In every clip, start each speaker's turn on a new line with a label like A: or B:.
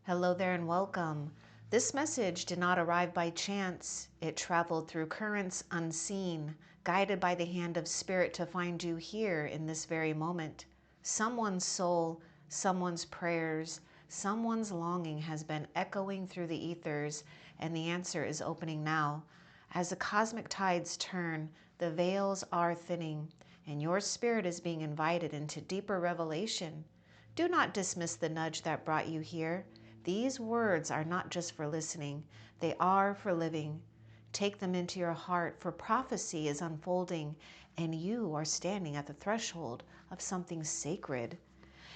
A: Hello there and welcome. This message did not arrive by chance. It traveled through currents unseen, guided by the hand of Spirit to find you here in this very moment. Someone's soul, someone's prayers, someone's longing has been echoing through the ethers, and the answer is opening now. As the cosmic tides turn, the veils are thinning, and your spirit is being invited into deeper revelation. Do not dismiss the nudge that brought you here. These words are not just for listening, they are for living. Take them into your heart, for prophecy is unfolding, and you are standing at the threshold of something sacred.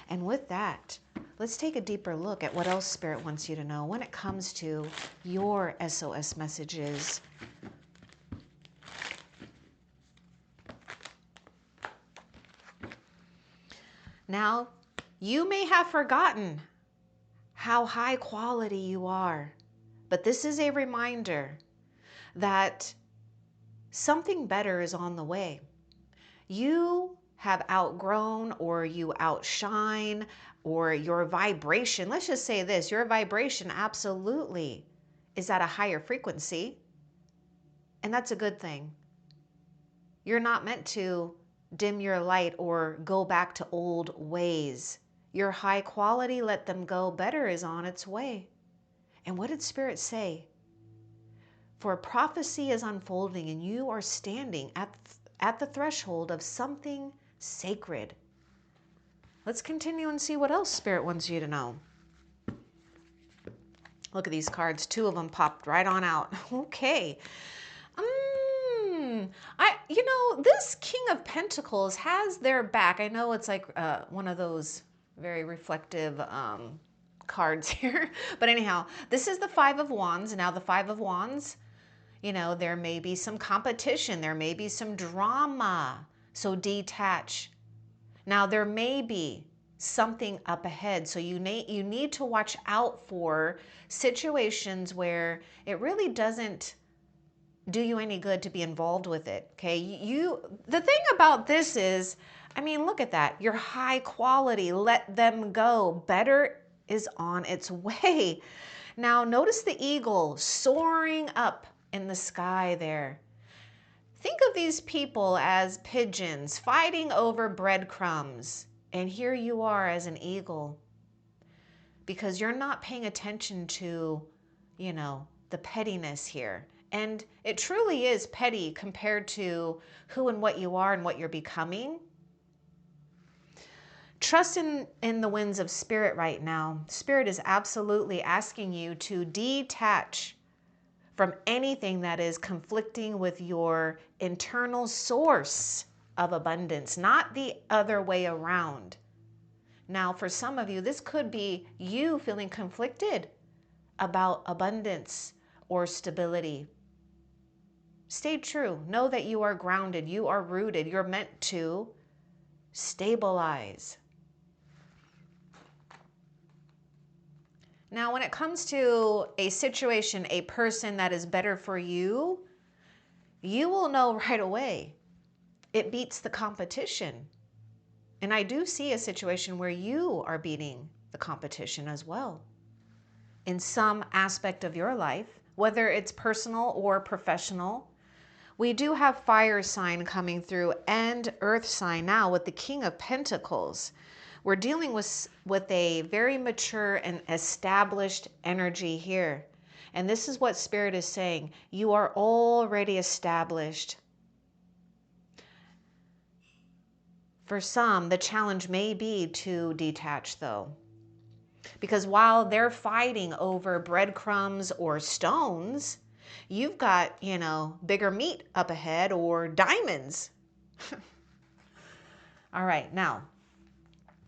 A: And with that, let's take a deeper look at what else Spirit wants you to know when it comes to your SOS messages. Now, you may have forgotten how high quality you are, but this is a reminder that something better is on the way. You have outgrown, or you outshine, or your vibration, let's just say this, your vibration absolutely is at a higher frequency, and that's a good thing. You're not meant to dim your light or go back to old ways. Your high quality, let them go. Better is on its way. And what did Spirit say? For prophecy is unfolding, and you are standing at the threshold of something sacred. Let's continue and see what else Spirit wants you to know. Look at these cards. 2 of them popped right on out. Okay. This King of Pentacles has their back. I know it's like one of those very reflective cards here. But anyhow, this is the 5 of Wands. Now the 5 of Wands, there may be some competition. There may be some drama. So detach. Now there may be something up ahead. So you need to watch out for situations where it really doesn't do you any good to be involved with it. Okay. The thing about this is, look at that. Your high quality, let them go. Better is on its way. Now notice the eagle soaring up in the sky there. Think of these people as pigeons fighting over breadcrumbs. And here you are as an eagle, because you're not paying attention to, the pettiness here. And it truly is petty compared to who and what you are and what you're becoming. Trust in the winds of Spirit right now. Spirit is absolutely asking you to detach from anything that is conflicting with your internal source of abundance, not the other way around. Now, for some of you, this could be you feeling conflicted about abundance or stability. Stay true. Know that you are grounded. You are rooted. You're meant to stabilize. Now, when it comes to a situation, a person that is better for you, you will know right away. It beats the competition. And I do see a situation where you are beating the competition as well in some aspect of your life, whether it's personal or professional. We do have fire sign coming through and earth sign now with the King of Pentacles. We're dealing with a very mature and established energy here. And this is what Spirit is saying. You are already established. For some, the challenge may be to detach though. Because while they're fighting over breadcrumbs or stones, you've got, bigger meat up ahead or diamonds. All right, now,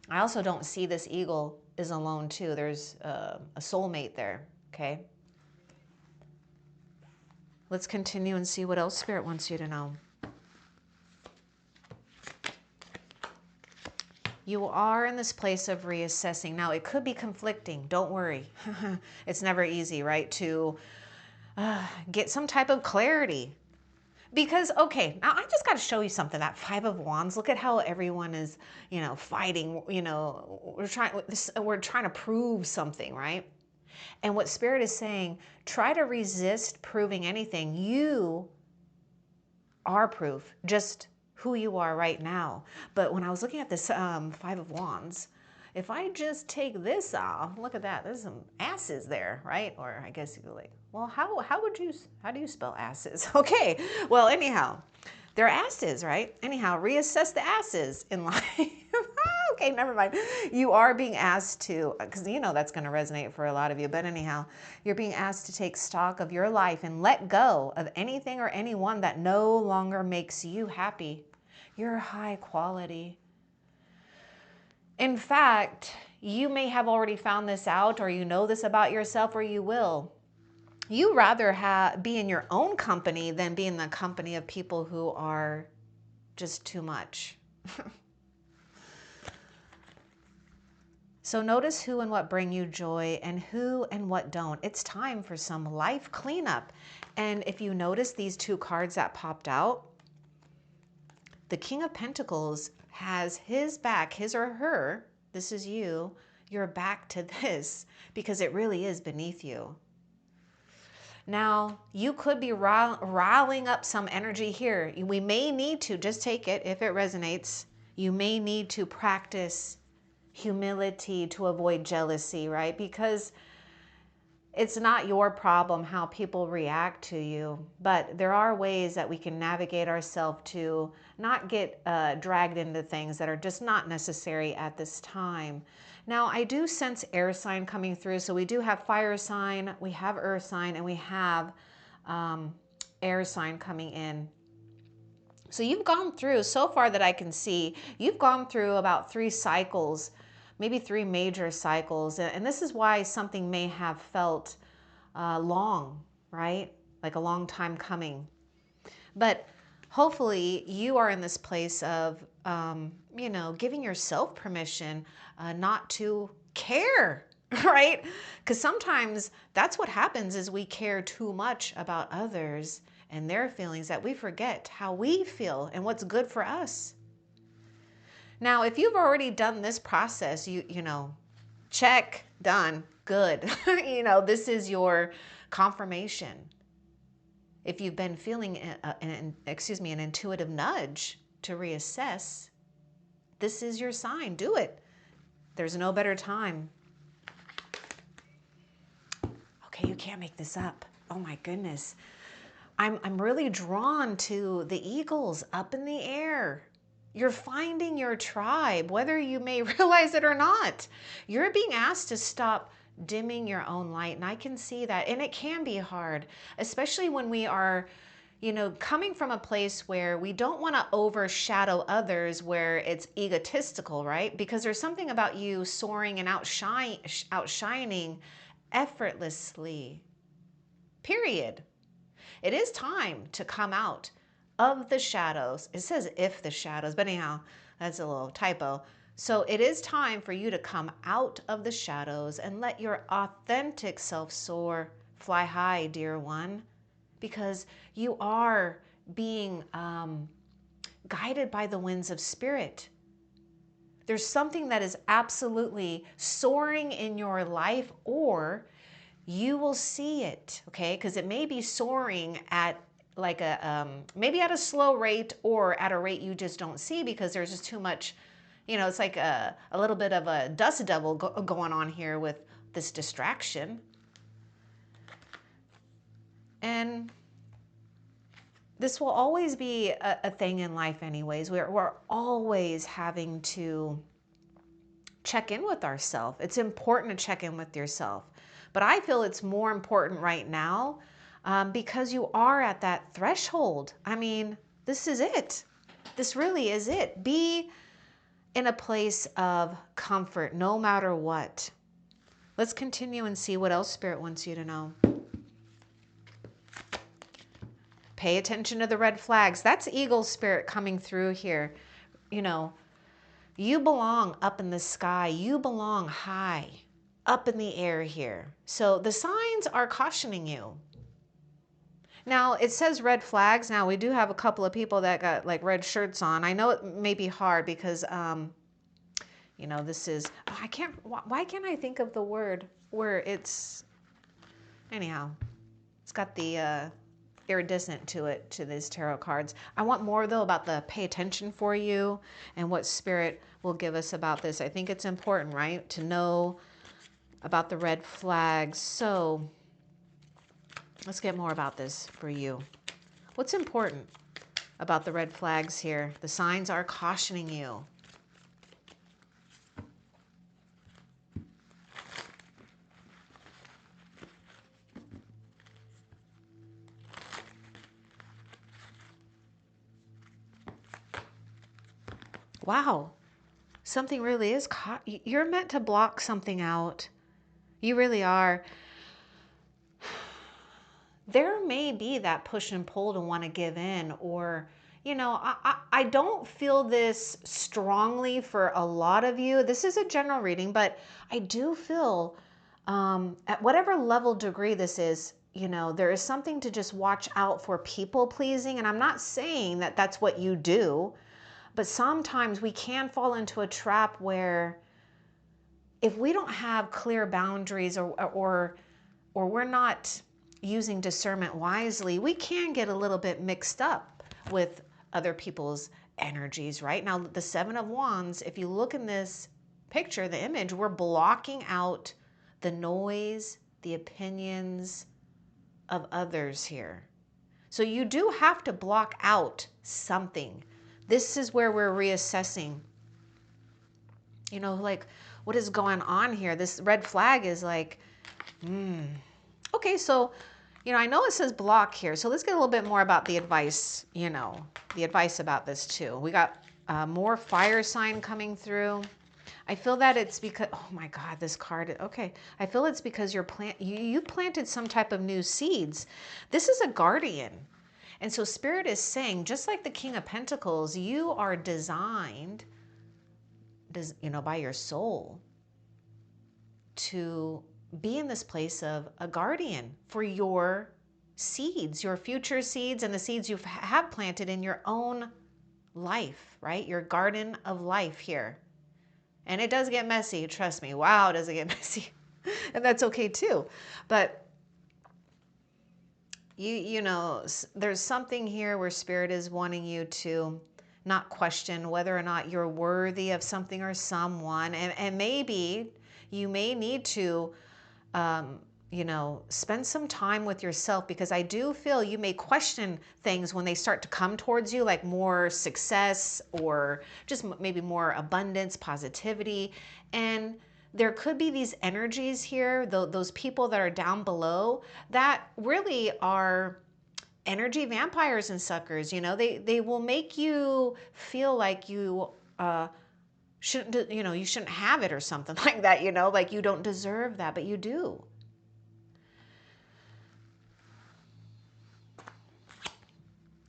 A: I also don't see this eagle is alone too. There's a soulmate there, okay? Let's continue and see what else Spirit wants you to know. You are in this place of reassessing. Now, it could be conflicting. Don't worry. It's never easy, right, to get some type of clarity. Because, okay, now I just got to show you something. That 5 of Wands, look at how everyone is, fighting. We're trying to prove something, right? And what Spirit is saying, try to resist proving anything. You are proof, just who you are right now. But when I was looking at this Five of Wands, if I just take this off, look at that, there's some asses there, right? Or I guess you go like, well, how do you spell asses? Okay, well, anyhow, they're asses, right? Anyhow, reassess the asses in life. Okay, never mind. You are being asked to, because you know that's going to resonate for a lot of you, but anyhow, you're being asked to take stock of your life and let go of anything or anyone that no longer makes you happy. You're high quality. In fact, you may have already found this out, or you know this about yourself, or you will. You rather be in your own company than be in the company of people who are just too much. So notice who and what bring you joy and who and what don't. It's time for some life cleanup. And if you notice these two cards that popped out, the King of Pentacles has his back, his or her, this is you, your back to this because it really is beneath you. Now, you could be riling up some energy here. We may need to, just take it if it resonates, you may need to practice humility to avoid jealousy, right? Because it's not your problem how people react to you, but there are ways that we can navigate ourselves to not get dragged into things that are just not necessary at this time. Now, I do sense air sign coming through. So we do have fire sign, we have earth sign, and we have air sign coming in. So you've gone through, so far that I can see, you've gone through about 3 cycles, maybe 3 major cycles. And this is why something may have felt long, right? Like a long time coming. But hopefully you are in this place of, you know, giving yourself permission not to care, right? Because sometimes that's what happens is we care too much about others and their feelings that we forget how we feel and what's good for us. Now, if you've already done this process, you know, check, done, good. You know, this is your confirmation. If you've been feeling an intuitive nudge to reassess, this is your sign. Do it. There's no better time. Okay, you can't make this up. Oh my goodness. I'm really drawn to the eagles up in the air. You're finding your tribe, whether you may realize it or not. You're being asked to stop dimming your own light. And I can see that. And it can be hard, especially when we are, you know, coming from a place where we don't want to overshadow others, where it's egotistical, right? Because there's something about you soaring and outshining effortlessly, period. It is time to come out of the shadows. It says if the shadows, but anyhow, that's a little typo. So it is time for you to come out of the shadows and let your authentic self soar, fly high, dear one, because you are being guided by the winds of spirit. There's something that is absolutely soaring in your life, or you will see it, okay? Because it may be soaring at like a, maybe at a slow rate or at a rate you just don't see because there's just too much, you know, it's like a little bit of a dust devil going on here with this distraction. And this will always be a thing in life anyways. We're always having to check in with ourselves. It's important to check in with yourself. But I feel it's more important right now because you are at that threshold. I mean, this is it. This really is it. Be in a place of comfort no matter what. Let's continue and see what else Spirit wants you to know. Pay attention to the red flags. That's eagle spirit coming through here. You know, you belong up in the sky. You belong high, up in the air here. So the signs are cautioning you. Now, it says red flags. Now, we do have a couple of people that got like red shirts on. I know it may be hard because, You know, this is, I can't, why can't I think of the word where it's, anyhow, it's got the iridescent to it, to these tarot cards. I want more though about the pay attention for you and what spirit will give us about this. I think it's important, right? To know about the red flags. So let's get more about this for you. What's important about the red flags here? The signs are cautioning you. Wow, something really is caught. You're meant to block something out. You really are. There may be that push and pull to want to give in, or, you know, I don't feel this strongly for a lot of you. This is a general reading, but I do feel at whatever level degree this is, you know, there is something to just watch out for people pleasing. And I'm not saying that that's what you do, but sometimes we can fall into a trap where if we don't have clear boundaries or we're not using discernment wisely, we can get a little bit mixed up with other people's energies, right? Now, the Seven of Wands, if you look in this picture, the image, we're blocking out the noise, the opinions of others here. So you do have to block out something. This is where we're reassessing, you know, like what is going on here? This red flag is like, okay, so, you know, I know it says block here. So let's get a little bit more about the advice, you know, the advice about this too. We got more fire sign coming through. I feel that it's because, oh my God, this card, okay. I feel it's because you planted some type of new seeds. This is a guardian. And so Spirit is saying, just like the King of Pentacles, you are designed, you know, by your soul to be in this place of a guardian for your seeds, your future seeds, and the seeds you have planted in your own life, right? Your garden of life here. And it does get messy, trust me. Wow, does it get messy? And that's okay too. But you know, there's something here where Spirit is wanting you to not question whether or not you're worthy of something or someone. And maybe you may need to, you know, spend some time with yourself, because I do feel you may question things when they start to come towards you, like more success or just maybe more abundance, positivity. And there could be these energies here, those people that are down below that really are energy vampires and suckers. You know, they will make you feel like you shouldn't, you know, you shouldn't have it or something like that, you know, like you don't deserve that, but you do.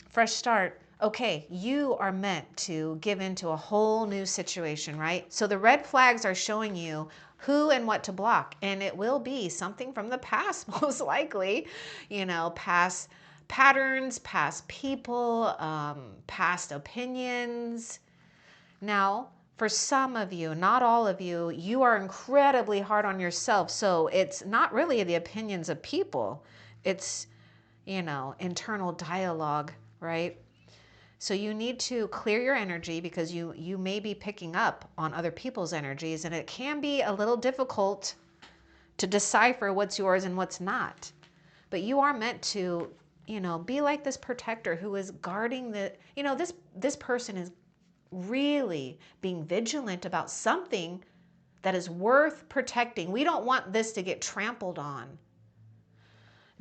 A: Fresh start. Okay, you are meant to give into a whole new situation, right? So the red flags are showing you who and what to block. And it will be something from the past, most likely, you know, past patterns, past people, past opinions. Now, for some of you, not all of you, you are incredibly hard on yourself. So it's not really the opinions of people. It's, you know, internal dialogue, right? So you need to clear your energy, because you may be picking up on other people's energies, and it can be a little difficult to decipher what's yours and what's not. But you are meant to, you know, be like this protector who is guarding the, you know, this person is really being vigilant about something that is worth protecting. We don't want this to get trampled on.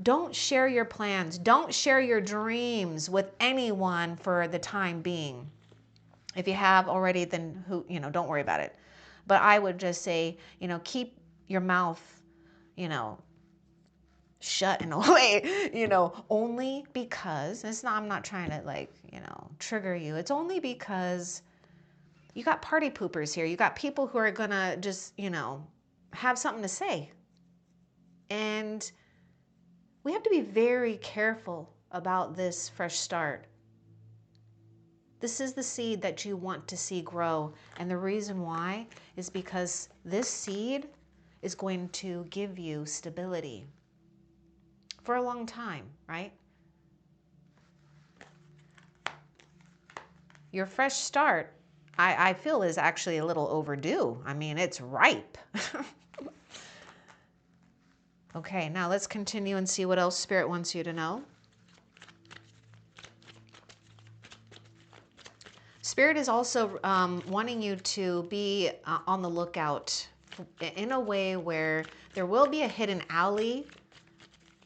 A: Don't share your plans. Don't share your dreams with anyone for the time being. If you have already, then who, you know, don't worry about it. But I would just say, you know, keep your mouth, you know, shut in a way, you know, only because it's not, I'm not trying to, like, you know, trigger you. It's only because you got party poopers here. You got people who are gonna just, you know, have something to say. And we have to be very careful about this fresh start. This is the seed that you want to see grow. And the reason why is because this seed is going to give you stability for a long time, right? Your fresh start, I feel, is actually a little overdue. I mean, it's ripe. Okay, now let's continue and see what else Spirit wants you to know. Spirit is also wanting you to be on the lookout in a way where there will be a hidden alley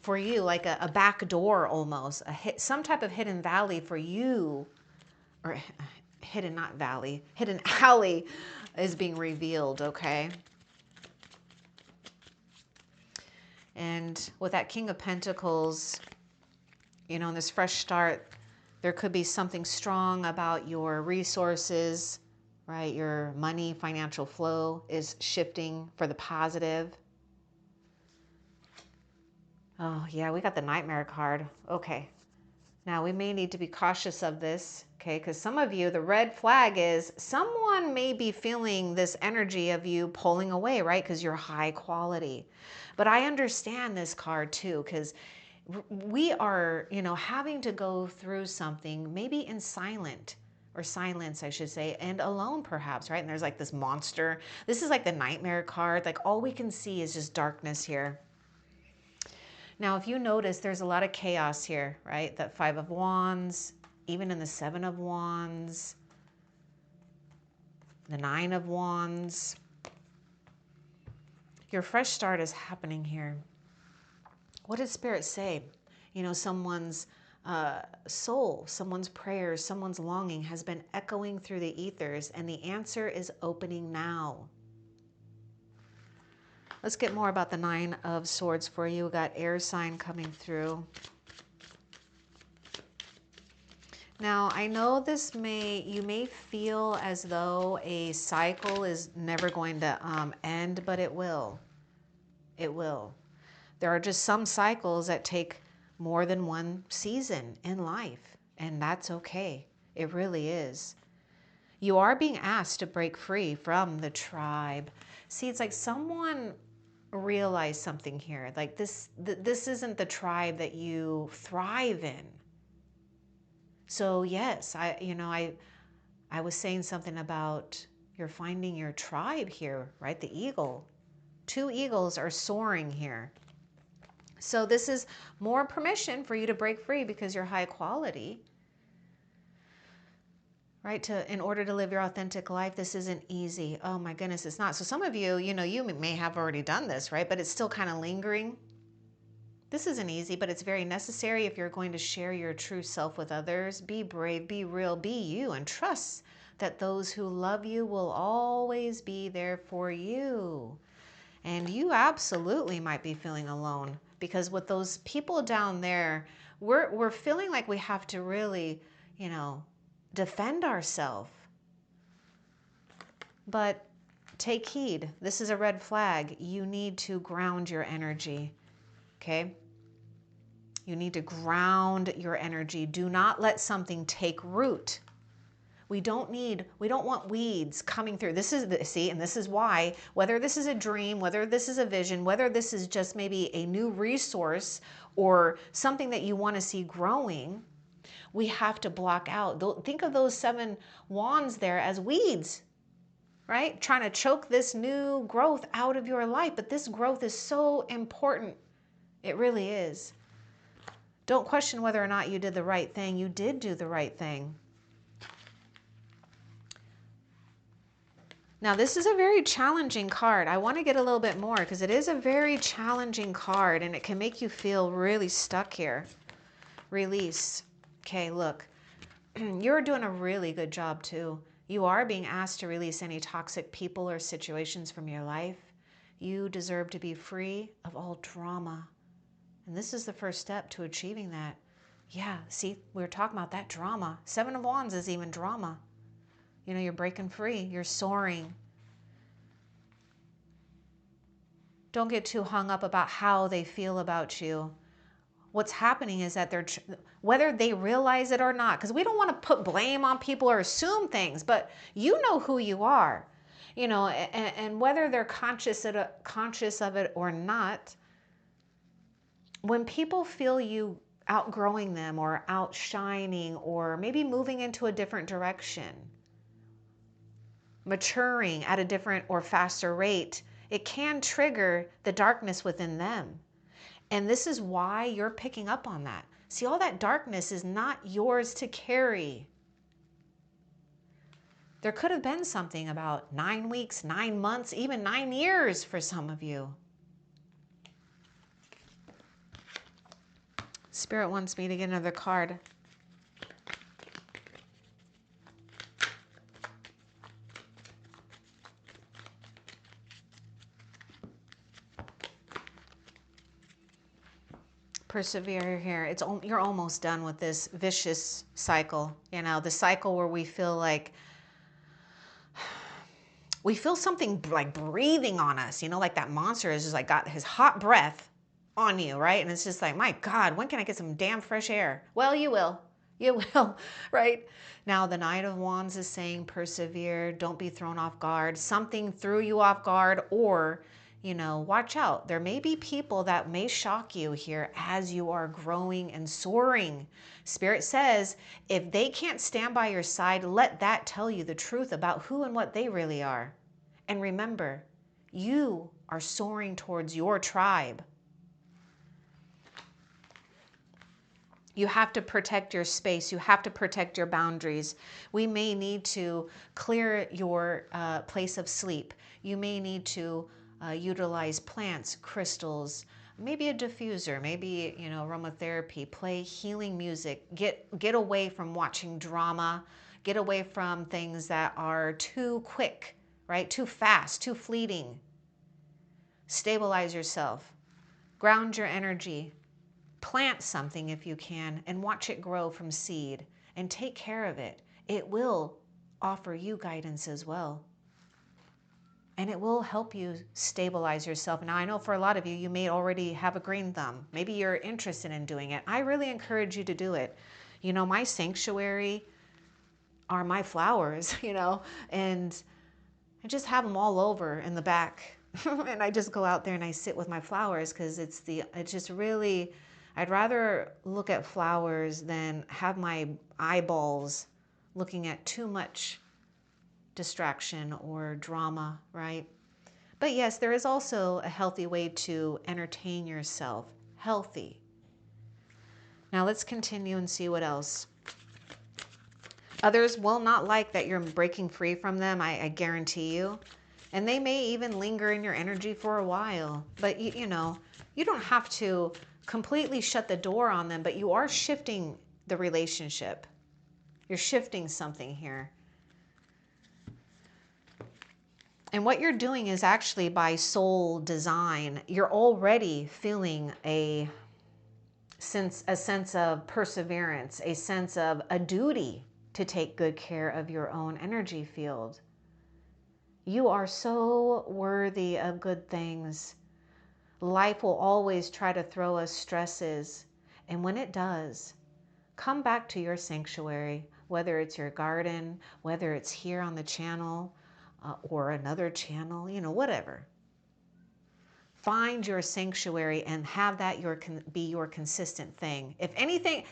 A: for you, like a back door almost, some type of hidden valley for you, or hidden, not valley, hidden alley is being revealed, okay? And with that King of Pentacles, you know, in this fresh start, there could be something strong about your resources, right? Your money, financial flow is shifting for the positive. Oh, yeah, we got the Nightmare card. Okay. Now, we may need to be cautious of this, okay? Because some of you, the red flag is someone may be feeling this energy of you pulling away, right? Because you're high quality. But I understand this card too, because we are, you know, having to go through something maybe in silence, I should say, and alone perhaps, right? And there's like this monster. This is like the Nightmare card. Like all we can see is just darkness here. Now, if you notice, there's a lot of chaos here, right? That Five of Wands, even in the Seven of Wands, the Nine of Wands. Your fresh start is happening here. What did Spirit say? You know, someone's soul, someone's prayers, someone's longing has been echoing through the ethers, and the answer is opening now. Let's get more about the Nine of Swords for you. We got air sign coming through. Now, I know you may feel as though a cycle is never going to end, but it will. It will. There are just some cycles that take more than one season in life, and that's okay. It really is. You are being asked to break free from the tribe. See, it's like someone realized something here. Like this isn't the tribe that you thrive in. So yes, I was saying something about you're finding your tribe here, right? The eagle. Two eagles are soaring here. So this is more permission for you to break free because you're high quality, right? In order to live your authentic life, this isn't easy. Oh my goodness, it's not. So some of you, you know, you may have already done this, right? But it's still kind of lingering. This isn't easy, but it's very necessary if you're going to share your true self with others. Be brave, be real, be you, and trust that those who love you will always be there for you. And you absolutely might be feeling alone because with those people down there, we're feeling like we have to really, you know, defend ourselves. But take heed. This is a red flag. You need to ground your energy, okay? You need to ground your energy. Do not let something take root. We don't want weeds coming through. And this is why, whether this is a dream, whether this is a vision, whether this is just maybe a new resource or something that you want to see growing, we have to block out. Think of those 7 wands there as weeds, right? Trying to choke this new growth out of your life. But this growth is so important. It really is. Don't question whether or not you did the right thing. You did do the right thing. Now, this is a very challenging card. I want to get a little bit more because it is a very challenging card and it can make you feel really stuck here. Release. Okay, look, you're doing a really good job too. You are being asked to release any toxic people or situations from your life. You deserve to be free of all drama. And this is the first step to achieving that. Yeah, see, we were talking about that drama. 7 of Wands is even drama. You know, you're breaking free. You're soaring. Don't get too hung up about how they feel about you. what's happening is that whether they realize it or not, because we don't want to put blame on people or assume things, but you know who you are, you know, and whether they're conscious of it or not, when people feel you outgrowing them or outshining or maybe moving into a different direction, maturing at a different or faster rate, it can trigger the darkness within them. And this is why you're picking up on that. See, all that darkness is not yours to carry. There could have been something about 9 weeks, 9 months, even 9 years for some of you. Spirit wants me to get another card. Persevere here. You're almost done with this vicious cycle. You know, the cycle where we feel like something like breathing on us, you know, like that monster is just like got his hot breath on you, right? And it's just like, my God, when can I get some damn fresh air? Well, you will. You will, right? Now, the Knight of Wands is saying persevere, don't be thrown off guard. Something threw you off guard, or, you know, watch out. There may be people that may shock you here as you are growing and soaring. Spirit says, if they can't stand by your side, let that tell you the truth about who and what they really are. And remember, you are soaring towards your tribe. You have to protect your space. You have to protect your boundaries. We may need to clear your place of sleep. You may need to utilize plants, crystals, maybe a diffuser, maybe, you know, aromatherapy, play healing music, get away from watching drama, get away from things that are too quick, right? Too fast, too fleeting. Stabilize yourself, ground your energy, plant something if you can, and watch it grow from seed and take care of it. It will offer you guidance as well. And it will help you stabilize yourself. Now, I know for a lot of you, you may already have a green thumb. Maybe you're interested in doing it. I really encourage you to do it. You know, my sanctuary are my flowers, you know, and I just have them all over in the back. And I just go out there and I sit with my flowers because it's just really, I'd rather look at flowers than have my eyeballs looking at too much distraction or drama, right? But yes, there is also a healthy way to entertain yourself. Healthy. Now let's continue and see what else. Others will not like that you're breaking free from them, I guarantee you. And they may even linger in your energy for a while. But you know, you don't have to completely shut the door on them, but you are shifting the relationship. You're shifting something here. And what you're doing is actually by soul design, you're already feeling a sense of perseverance, a sense of a duty to take good care of your own energy field. You are so worthy of good things. Life will always try to throw us stresses. And when it does, come back to your sanctuary, whether it's your garden, whether it's here on the channel, or another channel, you know, whatever. Find your sanctuary and have that be your consistent thing. If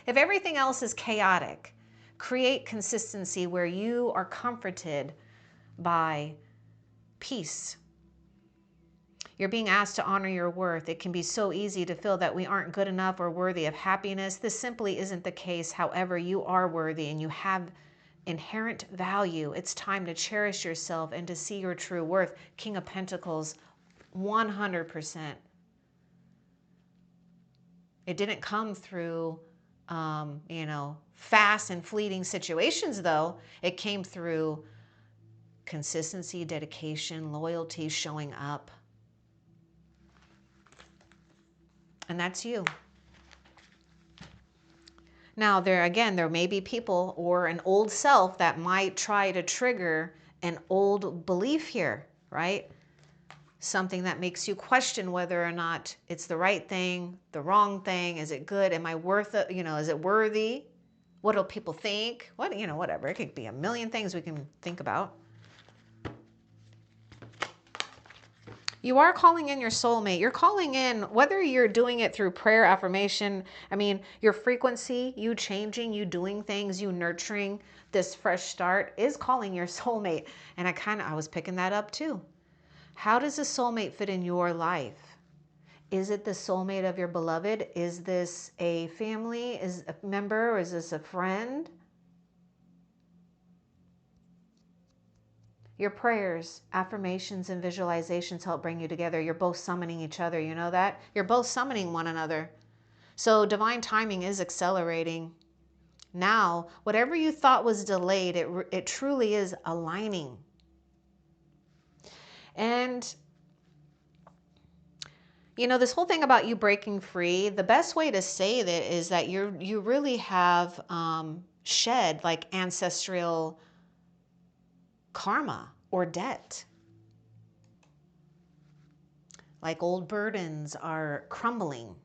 A: everything else is chaotic, create consistency where you are comforted by peace. You're being asked to honor your worth. It can be so easy to feel that we aren't good enough or worthy of happiness. This simply isn't the case. However, you are worthy and you have inherent value. It's time to cherish yourself and to see your true worth. King of Pentacles, 100%. It didn't come through, you know, fast and fleeting situations, though. It came through consistency, dedication, loyalty, showing up. And that's you. Now, there may be people or an old self that might try to trigger an old belief here, right? something that makes you question whether or not it's the right thing, the wrong thing. Is it good? Am I worth it? Is it worthy? What do people think? Whatever. It could be a million things we can think about. You are calling in your soulmate. You're calling in, whether you're doing it through prayer, affirmation, your frequency, you changing, you doing things, you nurturing this fresh start is calling your soulmate. And I was picking that up too. How does a soulmate fit in your life? Is it the soulmate of your beloved? Is this a family? Is a member? Or is this a friend? Your prayers, affirmations, and visualizations help bring you together. You're both summoning each other. You know that? You're both summoning one another. So divine timing is accelerating. Now, whatever you thought was delayed, it truly is aligning. And this whole thing about you breaking free, the best way to say that is that you really have shed like ancestral karma or debt. Like old burdens are crumbling.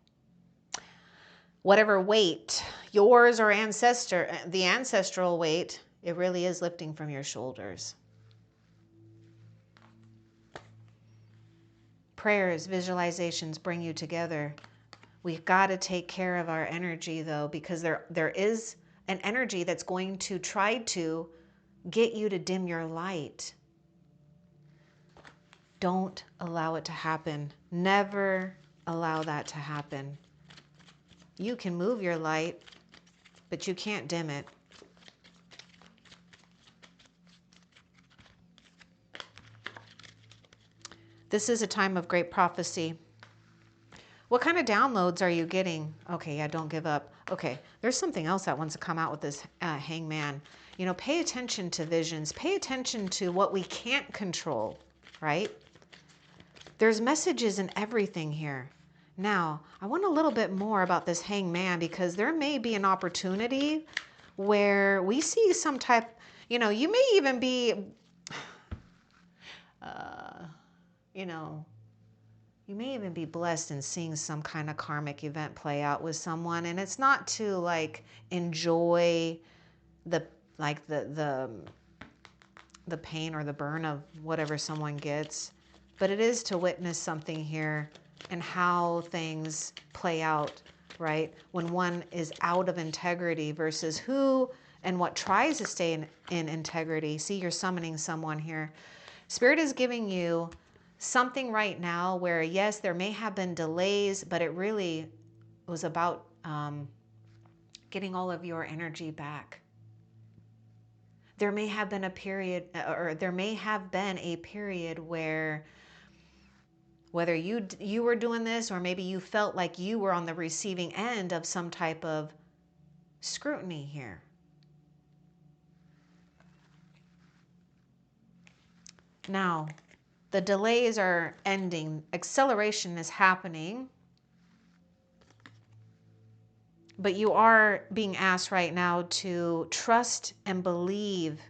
A: Whatever weight, yours or the ancestral weight, it really is lifting from your shoulders. Prayers, visualizations bring you together. We've got to take care of our energy though, because there is an energy that's going to try to get you to dim your light. Don't allow it to happen. Never allow that to happen. You can move your light, but you can't dim it. This is a time of great prophecy. What kind of downloads are you getting? Okay, yeah, don't give up. Okay, there's something else that wants to come out with this hangman. Pay attention to visions. Pay attention to what we can't control, right? There's messages in everything here. Now, I want a little bit more about this hangman because there may be an opportunity where we see some type, you may even be, you may even be blessed in seeing some kind of karmic event play out with someone. And it's not to like enjoy the pain or the burn of whatever someone gets, but it is to witness something here and how things play out, right? When one is out of integrity versus who and what tries to stay in integrity. See, you're summoning someone here. Spirit is giving you something right now where, yes, there may have been delays, but it really was about getting all of your energy back. There may have been a period, or there may have been a period where whether you were doing this or maybe you felt like you were on the receiving end of some type of scrutiny here. Now, the delays are ending. Acceleration is happening. But you are being asked right now to trust and believe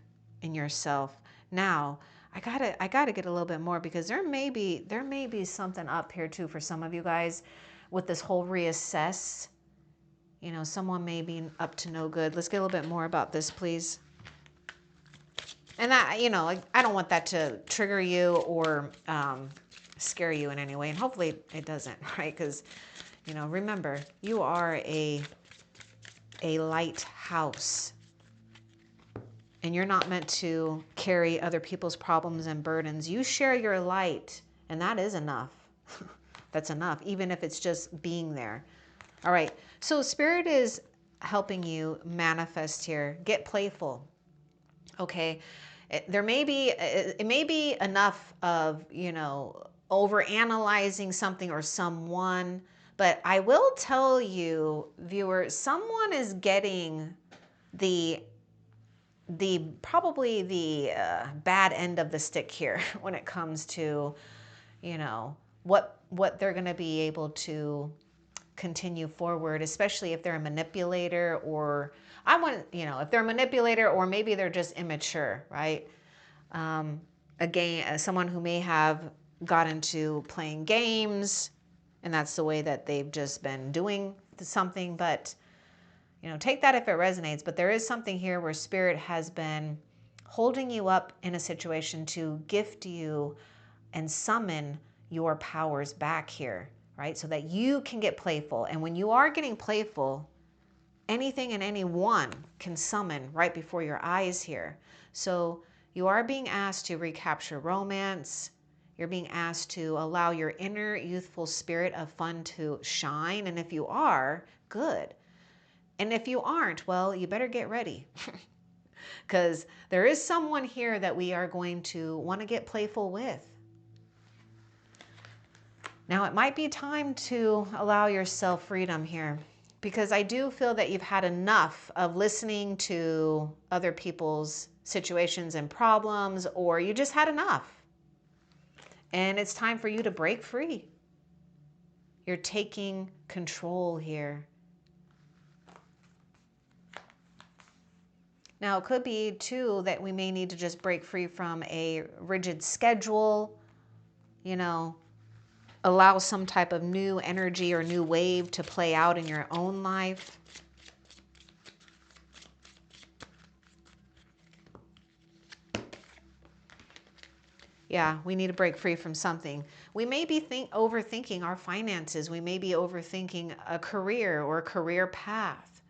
A: in yourself. Now, I gotta get a little bit more because there may be something up here too for some of you guys with this whole reassess. Someone may be up to no good. Let's get a little bit more about this, please. And that, I don't want that to trigger you or scare you in any way. And hopefully it doesn't, right? Because, remember, you are a lighthouse. And you're not meant to carry other people's problems and burdens. You share your light, and that is enough. That's enough, even if it's just being there. All right, so Spirit is helping you manifest here. Get playful, okay? It may be enough of, overanalyzing something or someone, but I will tell you, viewers, someone is getting probably the bad end of the stick here when it comes to, what they're going to be able to continue forward, especially if they're a manipulator or if they're a manipulator or maybe they're just immature, right? Again, someone who may have got into playing games, and that's the way that they've just been doing something. But, you know, take that if it resonates. But there is something here where Spirit has been holding you up in a situation to gift you and summon your powers back here, right? So that you can get playful. And when you are getting playful, anything and anyone can summon right before your eyes here. So you are being asked to recapture romance. You're being asked to allow your inner youthful spirit of fun to shine. And if you are, good. And if you aren't, well, you better get ready. Because there is someone here that we are going to want to get playful with. Now, it might be time to allow yourself freedom here, because I do feel that you've had enough of listening to other people's situations and problems, or you just had enough. And it's time for you to break free. You're taking control here. Now, it could be, too, that we may need to just break free from a rigid schedule, you know, allow some type of new energy or new wave to play out in your own life. Yeah, we need to break free from something. We may be overthinking our finances. We may be overthinking a career or a career path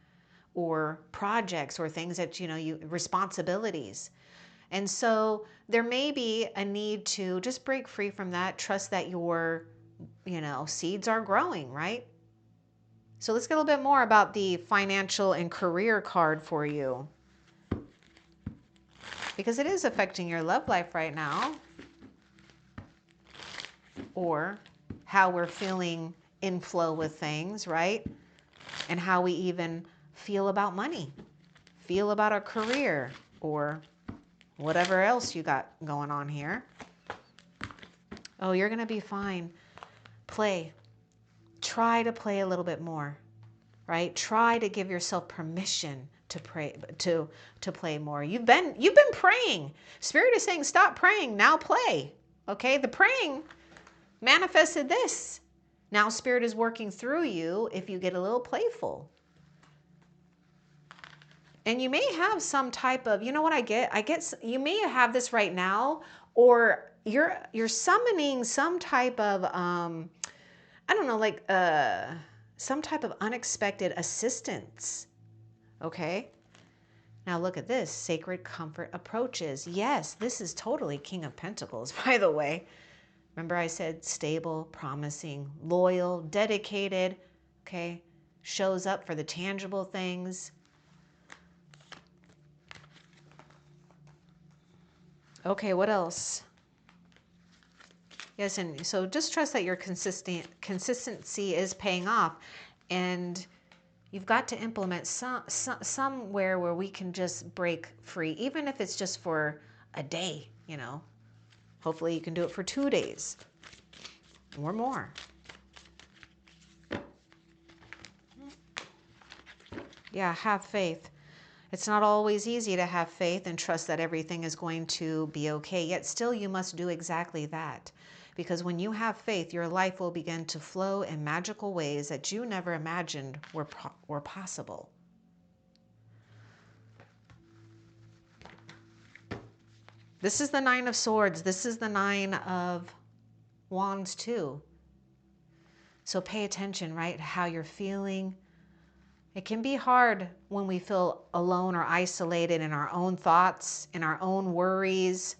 A: or projects or things that, you know, responsibilities. And so there may be a need to just break free from that. Trust that your, you know, seeds are growing, right? So let's get a little bit more about the financial and career card for you, because it is affecting your love life right now, or how we're feeling in flow with things, right? And how we even feel about money, feel about our career, or whatever else you got going on here. Oh, you're going to be fine. Play. Try to play a little bit more, right? Try to give yourself permission to pray, to play more. You've been praying. Spirit is saying, stop praying. Now play. Okay? The praying manifested this. Now Spirit is working through you if you get a little playful. And you may have some type of, you know what I get? You may have this right now, or you're summoning some type of, I don't know, like some type of unexpected assistance. Okay? Now look at this. Sacred comfort approaches. Yes, this is totally King of Pentacles, by the way. Remember I said stable, promising, loyal, dedicated, okay? Shows up for the tangible things. Okay, what else? Yes, and so just trust that your consistency is paying off, and you've got to implement somewhere where we can just break free, even if it's just for a day, you know. Hopefully you can do it for 2 days or more. Yeah, have faith. It's not always easy to have faith and trust that everything is going to be okay, yet still you must do exactly that. Because when you have faith, your life will begin to flow in magical ways that you never imagined were possible. This is the Nine of Swords. This is the Nine of Wands too. So pay attention, right? How you're feeling. It can be hard when we feel alone or isolated in our own thoughts, in our own worries.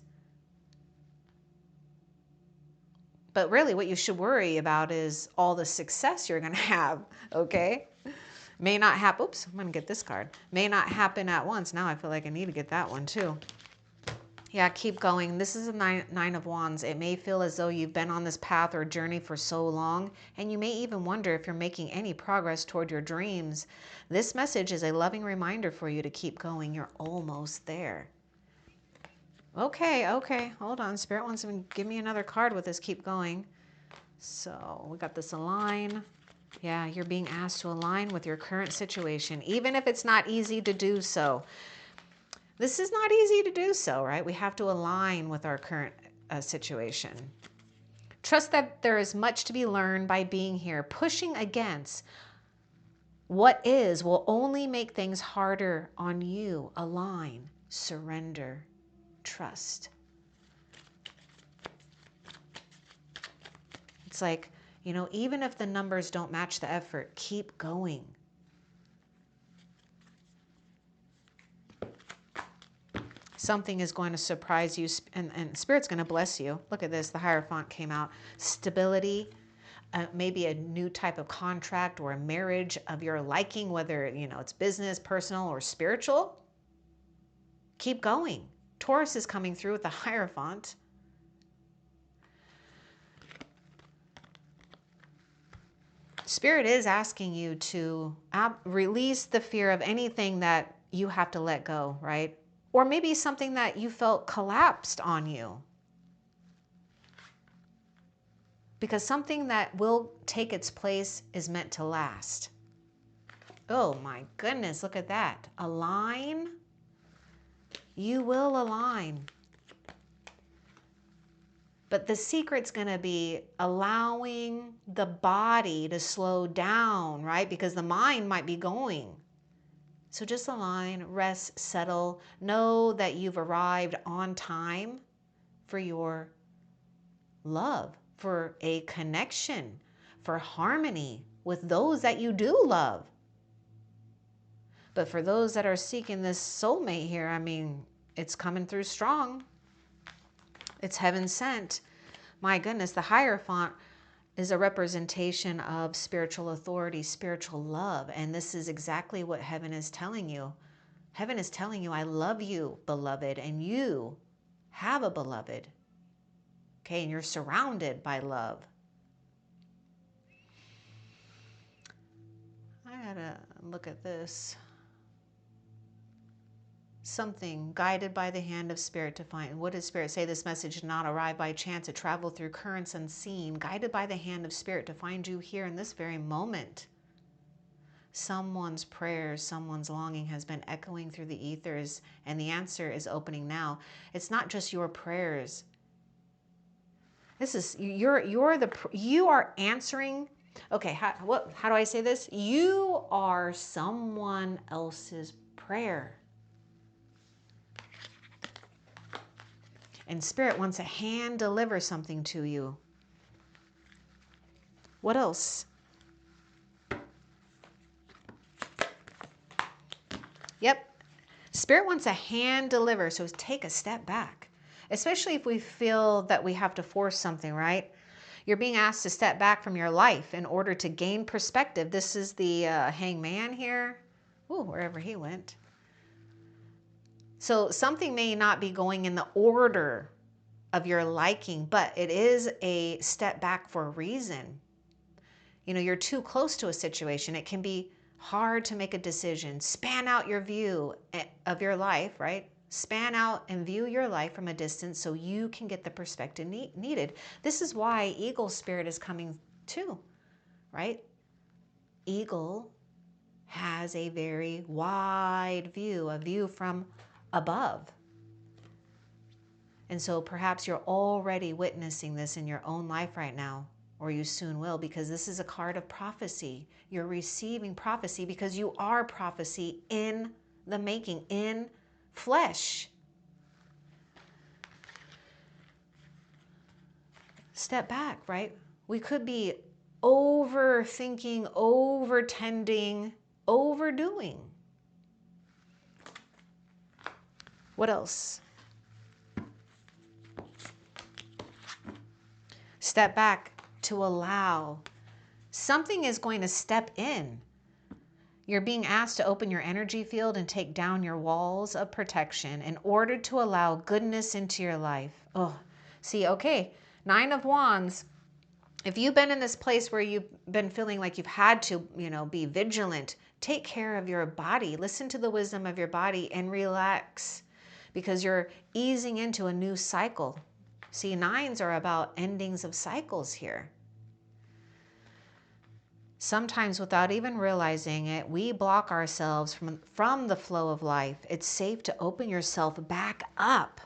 A: But really what you should worry about is all the success you're going to have, okay? May not happen. Oops, I'm going to get this card. May not happen at once. Now I feel like I need to get that one too. Yeah, keep going. This is a nine of Wands. It may feel as though you've been on this path or journey for so long, and you may even wonder if you're making any progress toward your dreams. This message is a loving reminder for you to keep going. You're almost there. Okay, hold on. Spirit wants to give me another card with this keep going. So we got this align. Yeah, you're being asked to align with your current situation, even if it's not easy to do so. This is not easy to do so, right? We have to align with our current situation. Trust that there is much to be learned by being here. Pushing against what is will only make things harder on you. Align, surrender, trust. It's like, you know, even if the numbers don't match the effort, keep going. Something is going to surprise you, and Spirit's going to bless you. Look at this, the Hierophant came out. Stability, maybe a new type of contract or a marriage of your liking, whether, you know, it's business, personal, or spiritual. Keep going. Taurus is coming through with the Hierophant. Spirit is asking you to release the fear of anything that you have to let go, right? Or maybe something that you felt collapsed on you. Because something that will take its place is meant to last. Oh my goodness, look at that. Align. You will align. But the secret's going to be allowing the body to slow down, right? Because the mind might be going. So just align, rest, settle. Know that you've arrived on time for your love, for a connection, for harmony with those that you do love. But for those that are seeking this soulmate here, I mean, it's coming through strong. It's heaven sent. My goodness, the Hierophant is a representation of spiritual authority, spiritual love. And this is exactly what heaven is telling you. Heaven is telling you, I love you, beloved, and you have a beloved. Okay, and you're surrounded by love. I gotta look at this. Something guided by the hand of Spirit to find. What does Spirit say? This message did not arrive by chance. It traveled through currents unseen, guided by the hand of Spirit to find you here in this very moment. Someone's prayers, someone's longing has been echoing through the ethers, and the answer is opening now. It's not just your prayers. This is you are answering. Okay, how do I say this? You are someone else's prayer. And Spirit wants to hand deliver something to you. What else? Yep. Spirit wants to hand deliver, so take a step back. Especially if we feel that we have to force something, right? You're being asked to step back from your life in order to gain perspective. This is the hangman here. Ooh, wherever he went. So something may not be going in the order of your liking, but it is a step back for a reason. You know, you're too close to a situation. It can be hard to make a decision. Span out your view of your life, right? Span out and view your life from a distance so you can get the perspective needed. This is why Eagle Spirit is coming too, right? Eagle has a very wide view, a view from above. And so perhaps you're already witnessing this in your own life right now, or you soon will, because this is a card of prophecy. You're receiving prophecy because you are prophecy in the making, in flesh. Step back, right? We could be overthinking, overtending, overdoing. What else? Step back to allow. Something is going to step in. You're being asked to open your energy field and take down your walls of protection in order to allow goodness into your life. Oh, see, okay, 9 of Wands. If you've been in this place where you've been feeling like you've had to, be vigilant, take care of your body. Listen to the wisdom of your body and relax, because you're easing into a new cycle. See, 9s are about endings of cycles here. Sometimes without even realizing it, we block ourselves from the flow of life. It's safe to open yourself back up.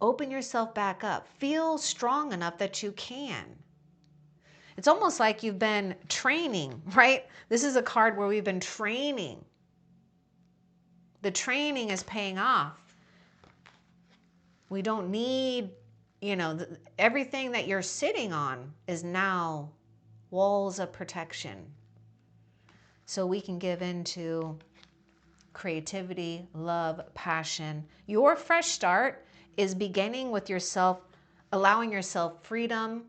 A: Open yourself back up. Feel strong enough that you can. It's almost like you've been training, right? This is a card where we've been training. The training is paying off. We don't need, everything that you're sitting on is now walls of protection. So we can give into creativity, love, passion. Your fresh start is beginning with yourself, allowing yourself freedom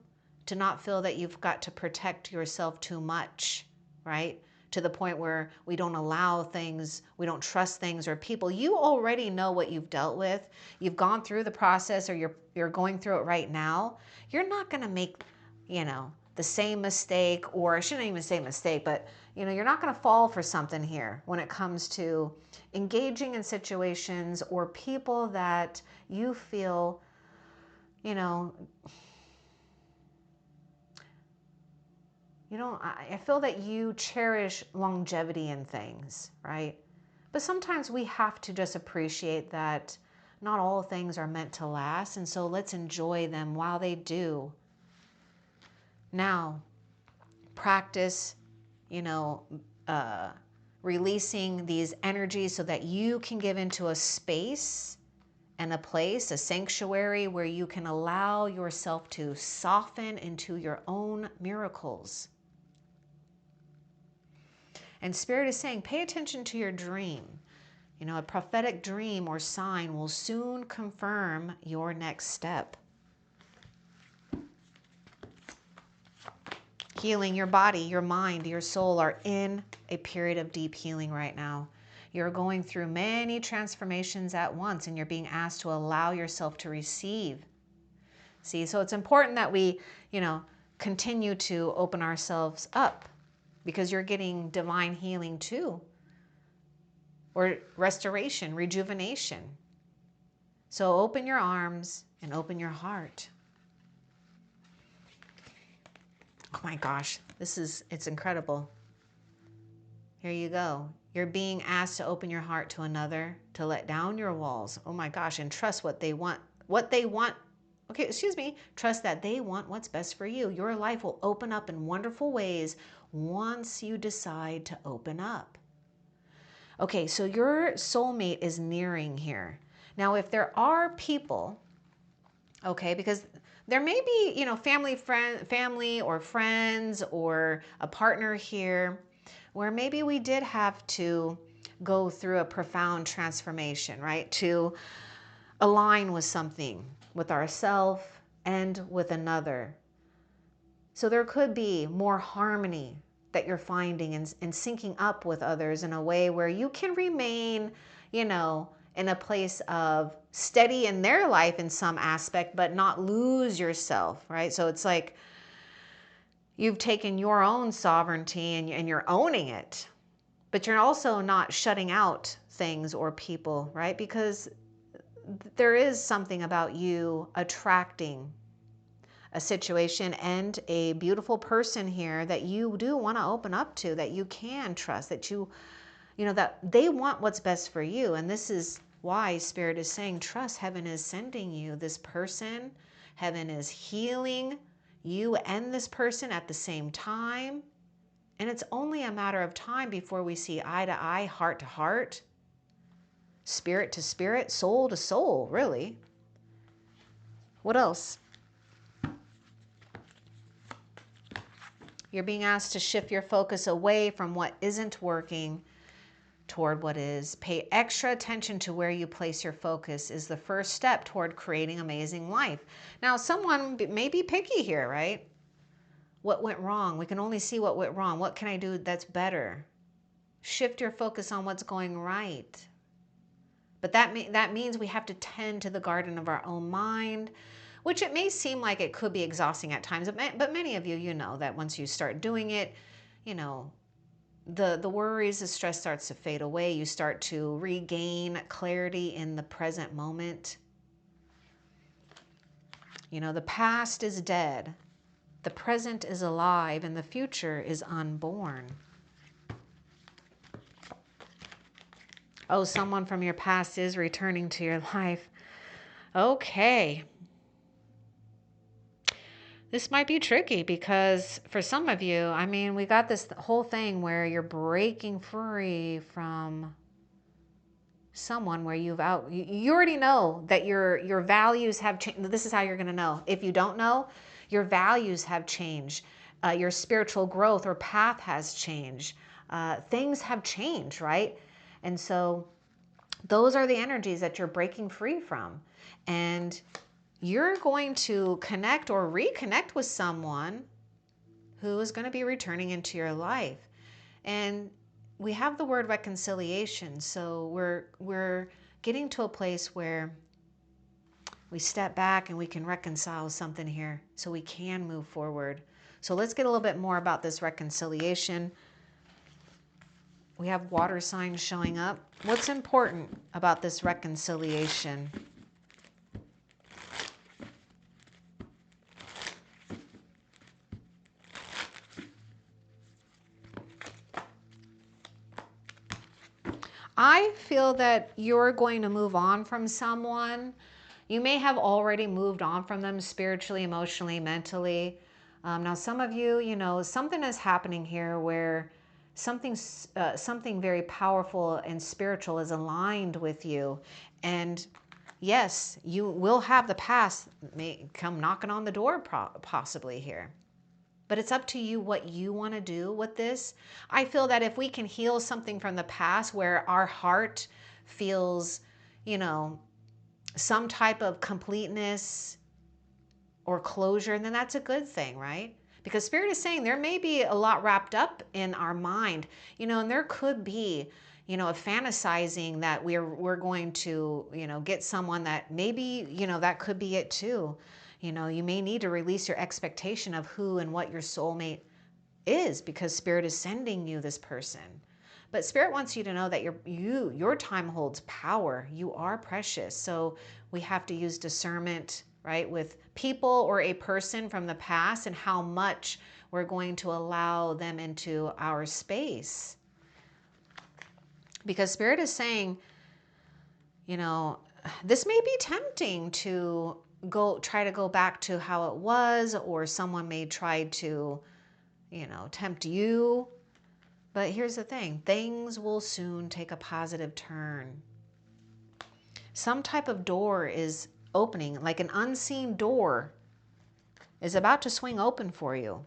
A: to not feel that you've got to protect yourself too much, right? To the point where we don't allow things, we don't trust things or people. You already know what you've dealt with. You've gone through the process, or you're going through it right now. You're not going to make, the same mistake, or I shouldn't even say mistake, but you're not going to fall for something here when it comes to engaging in situations or people that you feel, I feel that you cherish longevity in things, right? But sometimes we have to just appreciate that not all things are meant to last. And so let's enjoy them while they do. Now, practice, releasing these energies so that you can give into a space and a place, a sanctuary where you can allow yourself to soften into your own miracles. And Spirit is saying, pay attention to your dream. A prophetic dream or sign will soon confirm your next step. Healing your body, your mind, your soul are in a period of deep healing right now. You're going through many transformations at once, and you're being asked to allow yourself to receive. See, so it's important that we, continue to open ourselves up, because you're getting divine healing too, or restoration, rejuvenation. So open your arms and open your heart. Oh my gosh, it's incredible. Here you go. You're being asked to open your heart to another, to let down your walls. Oh my gosh, and trust what they want. Trust that they want what's best for you. Your life will open up in wonderful ways once you decide to open up. Okay, so your soulmate is nearing here. Now, if there are people, okay, because there may be, family or friends or a partner here where maybe we did have to go through a profound transformation, right? To align with something, with ourselves and with another. So there could be more harmony that you're finding and syncing up with others in a way where you can remain, in a place of steady in their life in some aspect, but not lose yourself, right? So it's like you've taken your own sovereignty and you're owning it, but you're also not shutting out things or people, right? Because there is something about you attracting a situation and a beautiful person here that you do want to open up to, that you can trust, that that they want what's best for you. And this is why Spirit is saying, trust, heaven is sending you this person. Heaven is healing you and this person at the same time. And it's only a matter of time before we see eye to eye, heart to heart, spirit to spirit, soul to soul, really. What else? You're being asked to shift your focus away from what isn't working toward what is. Pay extra attention to where you place your focus is the first step toward creating amazing life. Now, someone may be picky here, right? What went wrong? We can only see what went wrong. What can I do that's better? Shift your focus on what's going right. But that means we have to tend to the garden of our own mind, which it may seem like it could be exhausting at times, but many of you know that once you start doing it, the worries, the stress starts to fade away. You start to regain clarity in the present moment. The past is dead, the present is alive, and the future is unborn. Oh, someone from your past is returning to your life. Okay. This might be tricky because for some of you, I mean, we got this whole thing where you're breaking free from someone where you already know that your values have changed. This is how you're going to know. If you don't know, your values have changed. Your spiritual growth or path has changed. Things have changed, right? And so those are the energies that you're breaking free from. And you're going to connect or reconnect with someone who is going to be returning into your life. And we have the word reconciliation. So we're getting to a place where we step back and we can reconcile something here so we can move forward. So let's get a little bit more about this reconciliation. We have water signs showing up. What's important about this reconciliation? I feel that you're going to move on from someone. You may have already moved on from them spiritually, emotionally, mentally. Now, some of you, you know, something is happening here where something very powerful and spiritual is aligned with you. And yes, you will have the past may come knocking on the door possibly here. But it's up to you what you want to do with this. I feel that if we can heal something from the past where our heart feels, you know, some type of completeness or closure, then that's a good thing, right? Because Spirit is saying there may be a lot wrapped up in our mind, you know, and there could be, you know, a fantasizing that we're going to, you know, get someone that maybe, you know, that could be it too. You know, you may need to release your expectation of who and what your soulmate is because Spirit is sending you this person. But Spirit wants you to know that your time holds power. You are precious. So we have to use discernment, right, with people or a person from the past and how much we're going to allow them into our space. Because Spirit is saying, you know, this may be tempting to try to go back to how it was, or someone may try to, you know, tempt you. But here's the thing, things will soon take a positive turn. Some type of door is opening, like an unseen door is about to swing open for you.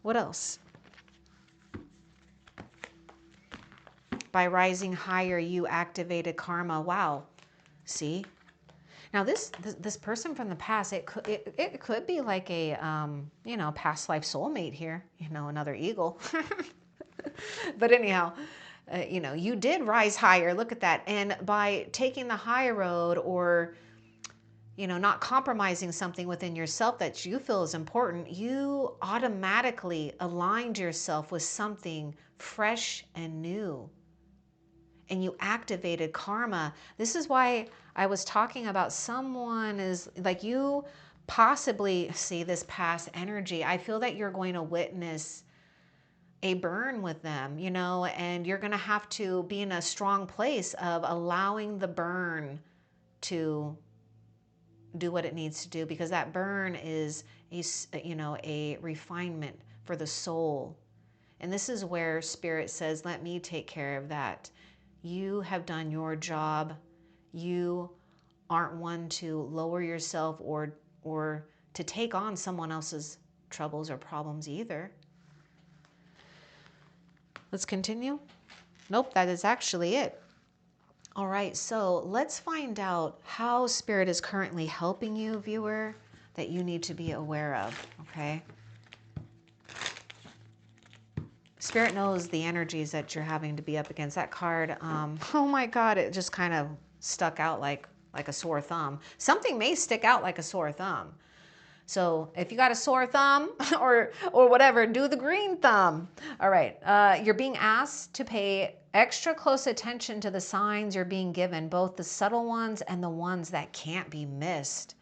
A: What else? By rising higher, you activated karma. Wow. See? Now this person from the past, it could be like a you know, past life soulmate here, you know, another eagle. But anyhow, you know, you did rise higher. Look at that. And by taking the high road, or, you know, not compromising something within yourself that you feel is important, you automatically aligned yourself with something fresh and new. And you activated karma. This is why I was talking about someone is like, you possibly see this past energy. I feel that you're going to witness a burn with them, you know, and you're going to have to be in a strong place of allowing the burn to do what it needs to do, because that burn is you know, a refinement for the soul. And this is where Spirit says, let me take care of that. You have done your job. You aren't one to lower yourself or to take on someone else's troubles or problems either. Let's continue. Nope, that is actually it. All right, so let's find out how Spirit is currently helping you, viewer, that you need to be aware of, okay? Spirit knows the energies that you're having to be up against. That card, oh my God, it just kind of stuck out like a sore thumb. Something may stick out like a sore thumb. So if you got a sore thumb or whatever, do the green thumb. All right, you're being asked to pay extra close attention to the signs you're being given, both the subtle ones and the ones that can't be missed.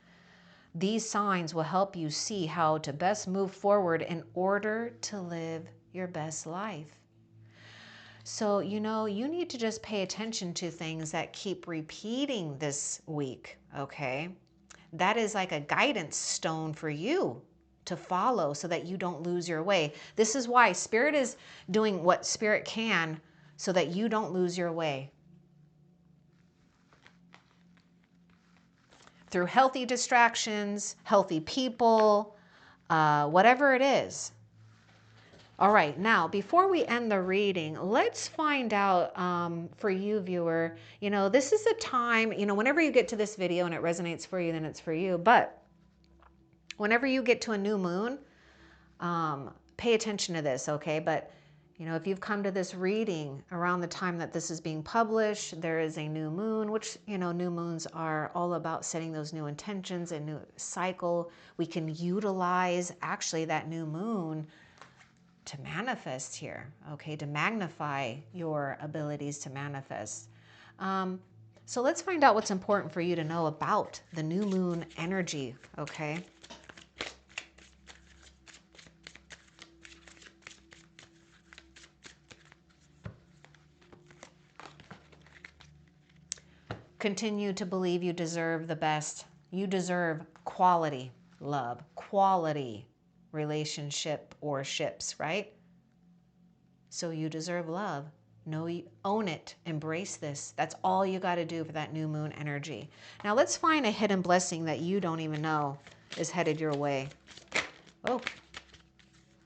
A: These signs will help you see how to best move forward in order to live your best life. So, you know, you need to just pay attention to things that keep repeating this week, okay? That is like a guidance stone for you to follow so that you don't lose your way. This is why Spirit is doing what Spirit can so that you don't lose your way. Through healthy distractions, healthy people, whatever it is. All right, now before we end the reading, let's find out for you, viewer, you know, this is a time, you know, whenever you get to this video and it resonates for you, then it's for you. But whenever you get to a new moon, pay attention to this, okay? But, you know, if you've come to this reading around the time that this is being published, there is a new moon, which, you know, new moons are all about setting those new intentions, a new cycle. We can utilize actually that new moon to manifest here, okay, to magnify your abilities to manifest. So let's find out what's important for you to know about the new moon energy, okay? Continue to believe you deserve the best. You deserve quality love, quality relationship or ships, right? So you deserve love. Know you own it. Embrace this. That's all you got to do for that new moon energy. Now let's find a hidden blessing that you don't even know is headed your way. Oh,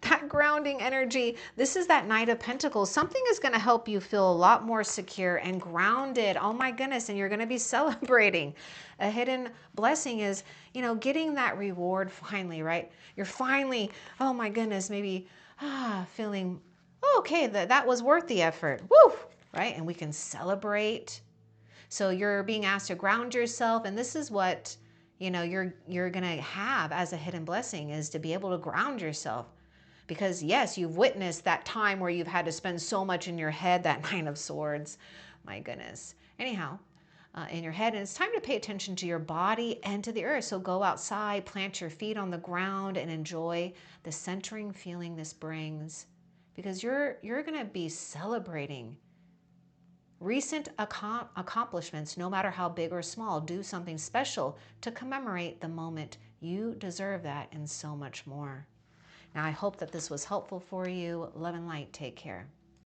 A: that grounding energy. This is that Knight of Pentacles. Something is going to help you feel a lot more secure and grounded. Oh my goodness. And you're going to be celebrating. A hidden blessing is, you know, getting that reward finally, right? You're finally, oh my goodness, maybe feeling, oh, okay, that was worth the effort. Woo! Right? And we can celebrate. So you're being asked to ground yourself. And this is what, you know, you're going to have as a hidden blessing, is to be able to ground yourself. Because yes, you've witnessed that time where you've had to spend so much in your head, that Nine of Swords. My goodness. Anyhow, in your head. And it's time to pay attention to your body and to the earth. So go outside, plant your feet on the ground, and enjoy the centering feeling this brings. Because you're going to be celebrating recent accomplishments, no matter how big or small. Do something special to commemorate the moment. You deserve that and so much more. Now, I hope that this was helpful for you. Love and light. Take care.